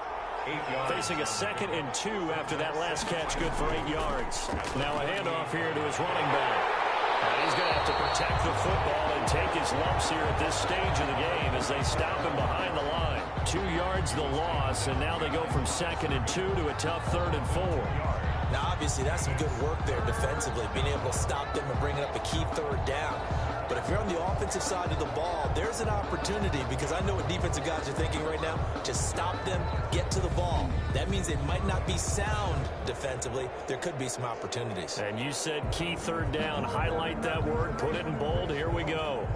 8 yards. Facing a 2nd and 2 after that last catch, good for 8 yards. Now a handoff here to his running back. And he's going to have to protect the football and take his lumps here at this stage of the game as they stop him behind the line. 2 yards the loss, and now they go from 2nd and 2 to a tough 3rd and 4. Now, obviously, that's some good work there defensively, being able to stop them and bring it up a key 3rd down. But if you're on the offensive side of the ball, there's an opportunity, because I know what defensive guys are thinking right now. Just stop them, get to the ball. That means they might not be sound defensively. There could be some opportunities. And you said key third down. Highlight that word, put it in bold. Here we go.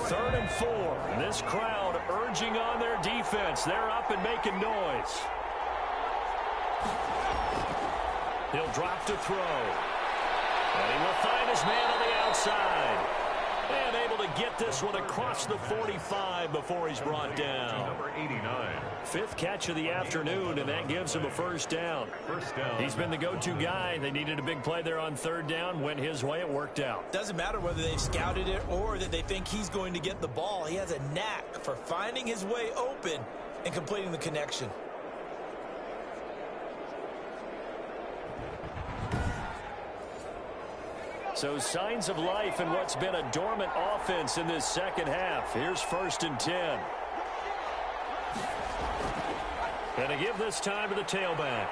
3rd and 4. This crowd urging on their defense. They're up and making noise. He'll drop to throw. And he will find his man on the outside. And able to get this one across the 45 before he's brought down. Number 89. 5th catch of the afternoon, and that gives him a first down. He's been the go-to guy. They needed a big play there on 3rd down. Went his way. It worked out. Doesn't matter whether they've scouted it or that they think he's going to get the ball. He has a knack for finding his way open and completing the connection. So signs of life in what's been a dormant offense in this second half. Here's 1st and 10. And to give this time to the tailback.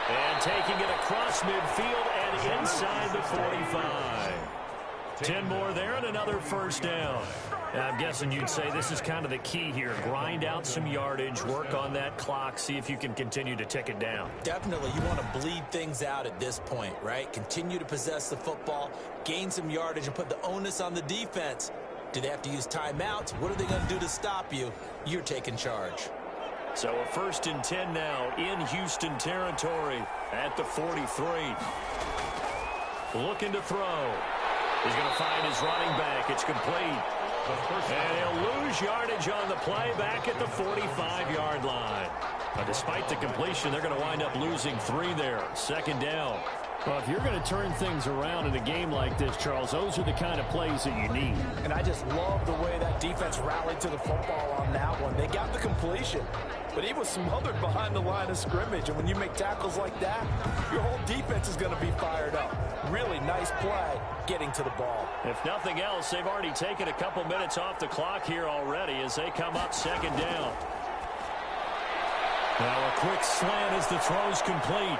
And taking it across midfield and inside the 45. 10 more there and another first down. I'm guessing you'd say this is kind of the key here. Grind out some yardage, work on that clock, see if you can continue to tick it down. Definitely, you want to bleed things out at this point, right? Continue to possess the football, gain some yardage, and put the onus on the defense. Do they have to use timeouts? What are they going to do to stop you? You're taking charge. So a 1st and 10 now in Houston territory at the 43. Looking to throw. He's going to find his running back. It's complete. And he'll lose yardage on the play back at the 45-yard line. But despite the completion, they're going to wind up losing 3 there. 2nd down. Well, if you're going to turn things around in a game like this, Charles, those are the kind of plays that you need. And I just love the way that defense rallied to the football on that one. They got the completion, but he was smothered behind the line of scrimmage. And when you make tackles like that, your whole defense is going to be fired up. Really nice play getting to the ball. If nothing else, they've already taken a couple minutes off the clock here already as they come up 2nd down. Now a quick slant as the throw's complete.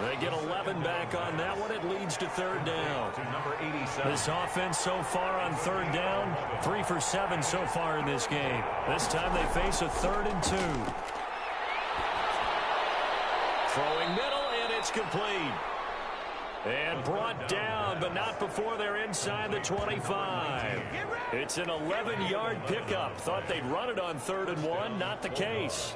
They get 11 back on that one. It leads to 3rd down. Number 87. This offense so far on 3rd down, 3 for 7 so far in this game. This time they face a 3rd and 2. Throwing middle, and it's complete. And brought down, but not before they're inside the 25. It's an 11-yard pickup. Thought they'd run it on 3rd and 1. Not the case.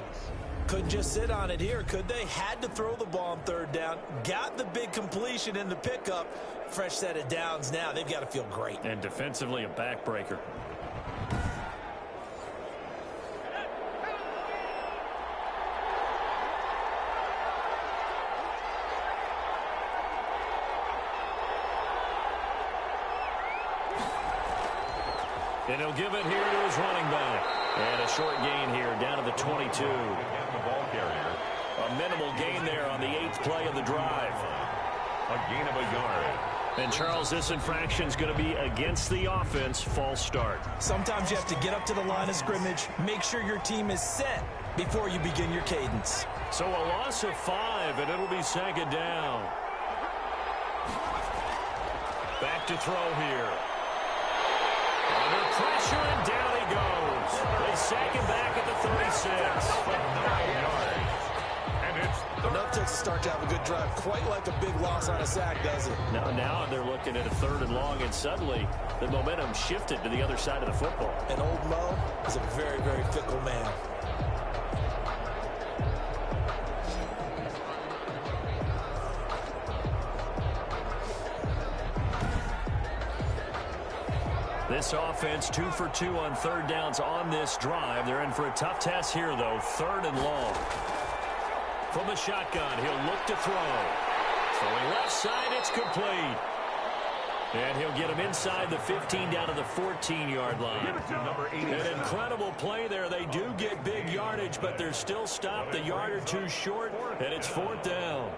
Couldn't just sit on it here, could they? Had to throw the ball on 3rd down. Got the big completion in the pickup. Fresh set of downs now. They've got to feel great. And defensively, a backbreaker. And he'll give it here to his running back. And a short gain here down to the 22. The ball carrier. A minimal gain there on the 8th play of the drive. A gain of a yard. And, Charles, this infraction is going to be against the offense. False start. Sometimes you have to get up to the line of scrimmage, make sure your team is set before you begin your cadence. So a loss of 5, and it'll be 2nd down. Back to throw here. Under pressure, and down he goes. They sack him back at the 36. And it's Enough takes a start to have a good drive. Quite like a big loss on a sack, does it? Now they're looking at a 3rd and long, and suddenly the momentum shifted to the other side of the football. And old Mo is a very, very fickle man. This offense 2 for 2 on 3rd downs on this drive. They're in for a tough test here, though. 3rd and long. From the shotgun, he'll look to throw. Throwing left side, it's complete. And he'll get him inside the 15 down to the 14-yard line. An incredible play there. They do get big yardage, but they're still stopped a yard or 2 short, and it's 4th down.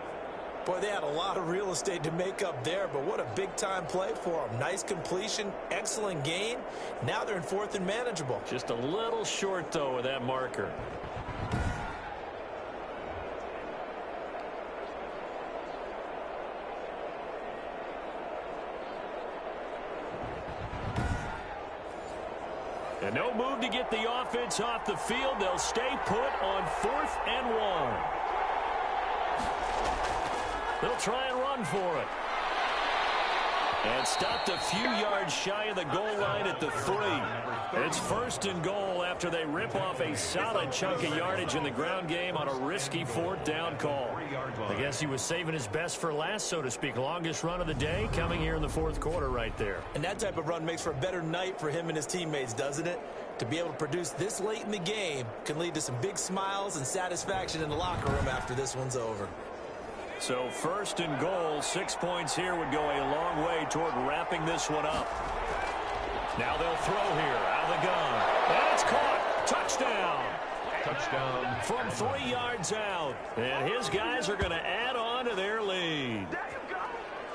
Boy, they had a lot of real estate to make up there, but what a big-time play for them. Nice completion, excellent gain. Now they're in 4th and manageable. Just a little short, though, with that marker. move to get the offense off the field. They'll stay put on 4th and 1. They'll try and run for it. And stopped a few yards shy of the goal line at the 3. It's 1st and goal after they rip off a solid chunk of yardage in the ground game on a risky 4th down call. I guess he was saving his best for last, so to speak. Longest run of the day coming here in the 4th quarter right there. And that type of run makes for a better night for him and his teammates, doesn't it? To be able to produce this late in the game can lead to some big smiles and satisfaction in the locker room after this one's over. So 1st and goal, 6 points here would go a long way toward wrapping this one up. Now they'll throw here out of the gun. And it's caught. Touchdown. Touchdown. From 3 yards out. And his guys are going to add on to their lead.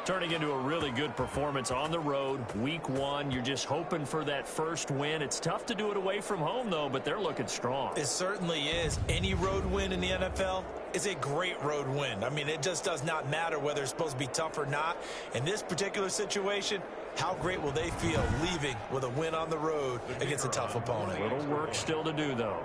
Turning into a really good performance on the road. Week 1, you're just hoping for that first win. It's tough to do it away from home, though, but they're looking strong. It certainly is. Any road win in the NFL is a great road win. I mean, it just does not matter whether it's supposed to be tough or not. In this particular situation, how great will they feel leaving with a win on the road against a tough opponent? A little work still to do, though.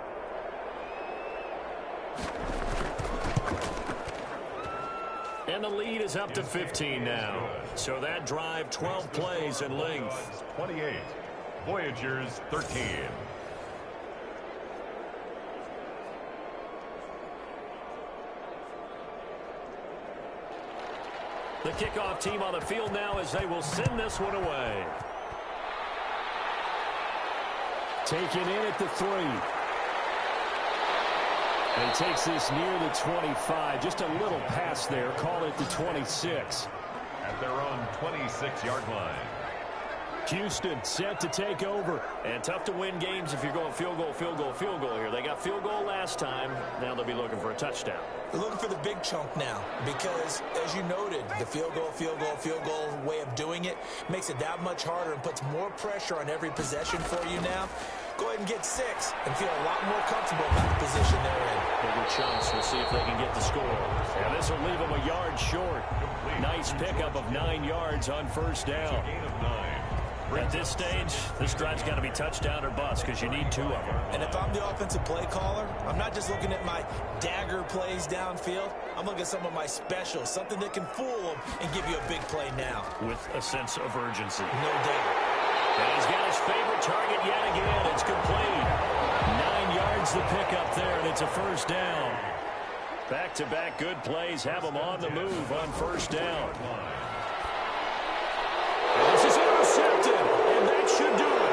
And the lead is up to 15 now. So that drive, 12 plays in length. 28. Voyagers, 13. The kickoff team on the field now as they will send this one away. Taken in at the 3. And he takes this near the 25. Just a little pass there. Call it the 26. At their own 26-yard line. Houston set to take over. And tough to win games if you're going field goal, field goal, field goal here. They got field goal last time. Now they'll be looking for a touchdown. They're looking for the big chunk now because, as you noted, the field goal way of doing it makes it that much harder and puts more pressure on every possession for you now. Go ahead and get 6 and feel a lot more comfortable about the position they're in. Bigger chance. We'll see if they can get the score. And this will leave them a yard short. Nice pickup of 9 yards on 1st down. Gain of 9. At this stage, this drive's got to be touchdown or bust because you need 2 of them. And if I'm the offensive play caller, I'm not just looking at my dagger plays downfield. I'm looking at some of my specials, something that can fool them and give you a big play now. With a sense of urgency. No doubt. And he's got his favorite target yet again. It's complete. 9 yards to pick up there, and it's a 1st down. Back-to-back good plays have them on the move on 1st down. And this is intercepted, and that should do it.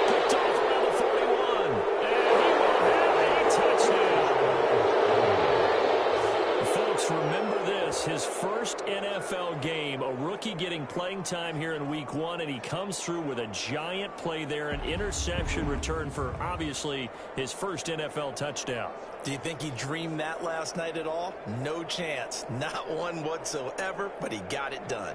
Picked off around the 41, and he will have a touchdown. Folks, remember this, his first NFL game, a rookie getting playing time here in week 1, and he comes through with a giant play there, an interception return for, obviously, his first NFL touchdown. Do you think he dreamed that last night at all? No chance. Not one whatsoever, but he got it done.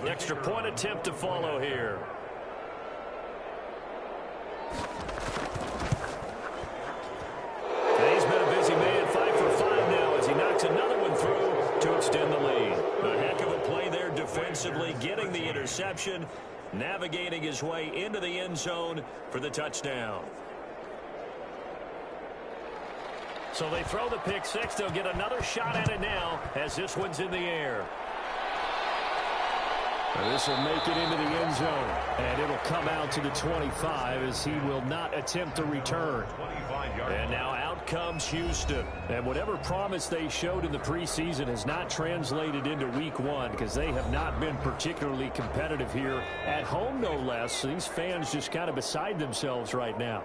Extra point attempt to follow here. And he's been a busy man, 5 for 5 now as he knocks another one through to extend the lead. A heck of a play there defensively, getting the interception, navigating his way into the end zone for the touchdown. So they throw the pick 6. They'll get another shot at it now as this one's in the air. This will make it into the end zone, and it'll come out to the 25 as he will not attempt to return. And now out comes Houston. And whatever promise they showed in the preseason has not translated into week 1 because they have not been particularly competitive here at home, no less. These fans just kind of beside themselves right now.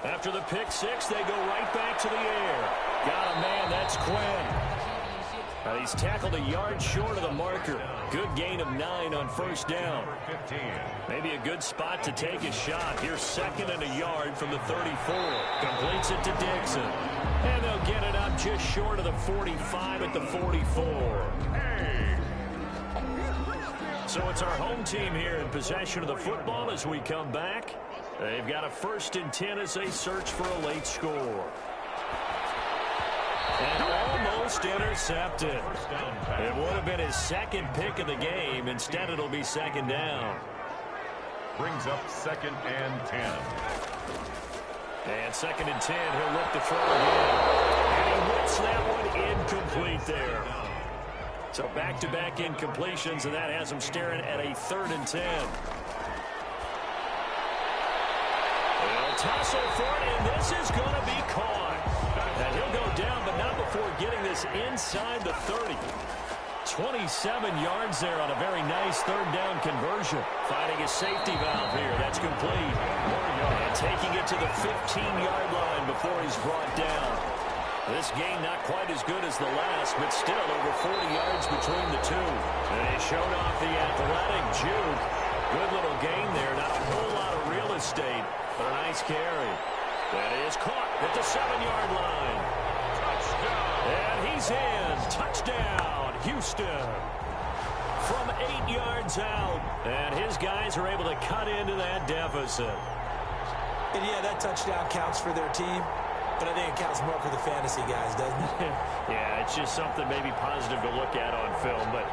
After the pick 6, they go right back to the air. Got a man, that's Quinn. He's tackled a yard short of the marker. Good gain of 9 on 1st down. Maybe a good spot to take a shot. Here's 2nd and a yard from the 34. Completes it to Dixon. And they'll get it up just short of the 45 at the 44. So it's our home team here in possession of the football as we come back. They've got a 1st and 10 as they search for a late score. And almost intercepted. It would have been his second pick of the game. Instead, it'll be second down. Brings up 2nd and 10. And 2nd and 10, he'll look to throw again. And he whips that one incomplete there. So back-to-back incompletions, and that has him staring at a 3rd and 10. They'll tussle for it, and this is going to be caught. And he'll go down, but not before getting this inside the 30. 27 yards there on a very nice 3rd down conversion. Finding a safety valve here. That's complete. And taking it to the 15-yard line before he's brought down. This game not quite as good as the last, but still over 40 yards between the two. And he showed off the athletic juke. Good little gain there. Not a whole lot of real estate, but a nice carry. That is caught at the 7-yard line. Touchdown. And he's in. Touchdown, Houston. From 8 yards out. And his guys are able to cut into that deficit. And yeah, that touchdown counts for their team. But I think it counts more for the fantasy guys, doesn't it? Yeah, it's just something maybe positive to look at on film, but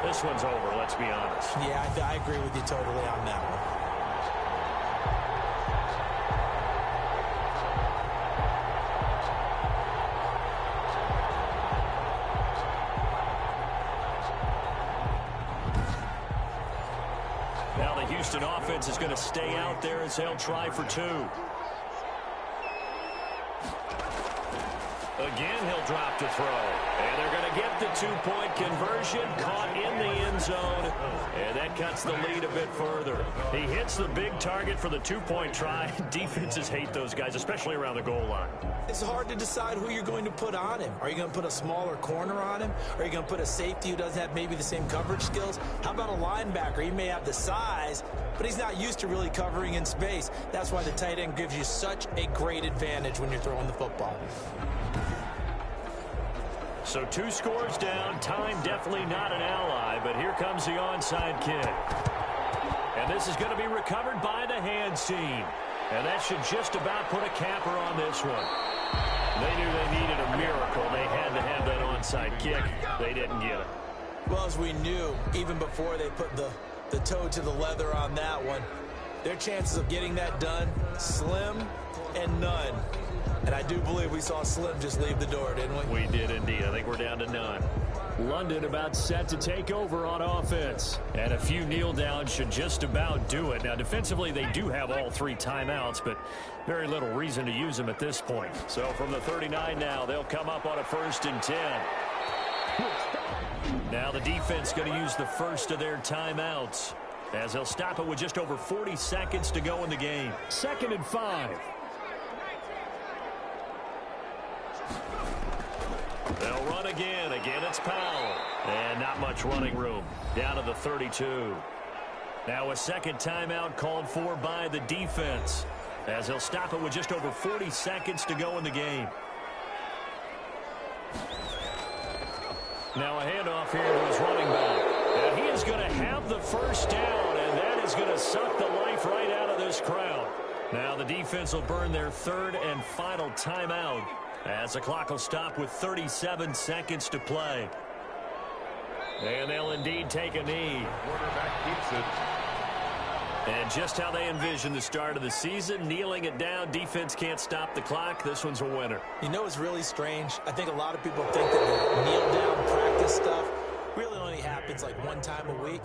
this one's over, let's be honest. Yeah, I agree with you totally on that one. Now the Houston offense is going to stay out there as they'll try for 2. Again, he'll drop to throw. And they're going to get the 2-point conversion, caught in the end zone. And that cuts the lead a bit further. He hits the big target for the 2-point try. Defenses hate those guys, especially around the goal line. It's hard to decide who you're going to put on him. Are you going to put a smaller corner on him? Or are you going to put a safety who doesn't have maybe the same coverage skills? How about a linebacker? He may have the size, but he's not used to really covering in space. That's why the tight end gives you such a great advantage when you're throwing the football. So 2 scores down. Time definitely not an ally, but here comes the onside kick. And this is going to be recovered by the hands team. And that should just about put a capper on this one. They knew they needed a miracle. They had to have that onside kick. They didn't get it. Well, as we knew, even before they put the toe to the leather on that one, their chances of getting that done, slim and none. And I do believe we saw Slim just leave the door, didn't we? We did indeed. I think we're down to none. London about set to take over on offense. And a few kneel downs should just about do it. Now, defensively, they do have all 3 timeouts, but very little reason to use them at this point. So from the 39 now, they'll come up on a 1st and 10. Now the defense going to use the first of their timeouts, as they'll stop it with just over 40 seconds to go in the game. 2nd and 5. They'll run again. Again, it's Powell. And not much running room. Down to the 32. Now a second timeout called for by the defense, as they'll stop it with just over 40 seconds to go in the game. Now a handoff here to his running back. And he is going to have the first down, and that is going to suck the life right out of this crowd. Now the defense will burn their 3rd and final timeout, as the clock will stop with 37 seconds to play. And they'll indeed take a knee. Quarterback keeps it. And just how they envision the start of the season, kneeling it down. Defense can't stop the clock. This one's a winner. You know what's really strange? I think a lot of people think that the kneel-down practice stuff really only happens like 1 time a week.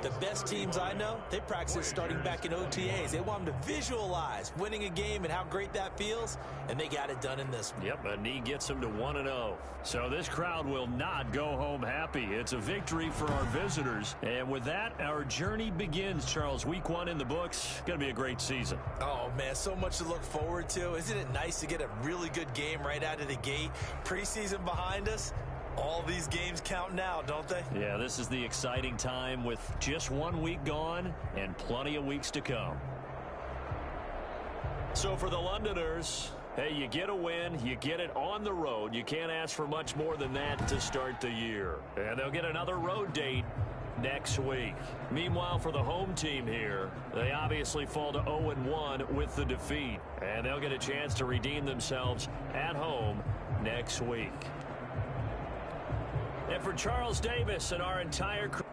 The best teams I know, they practice it starting back in OTAs. They want them to visualize winning a game and how great that feels, and they got it done in this one. Yep, a knee gets them to 1-0. So this crowd will not go home happy. It's a victory for our visitors. And with that, our journey begins, Charles. Week 1 in the books. Going to be a great season. Oh, man, so much to look forward to. Isn't it nice to get a really good game right out of the gate? Preseason behind us. All these games count now, don't they? Yeah, this is the exciting time with just 1 week gone and plenty of weeks to come. So for the Londoners, hey, you get a win, you get it on the road. You can't ask for much more than that to start the year. And they'll get another road date next week. Meanwhile, for the home team here, they obviously fall to 0-1 with the defeat. And they'll get a chance to redeem themselves at home next week. And for Charles Davis and our entire crew.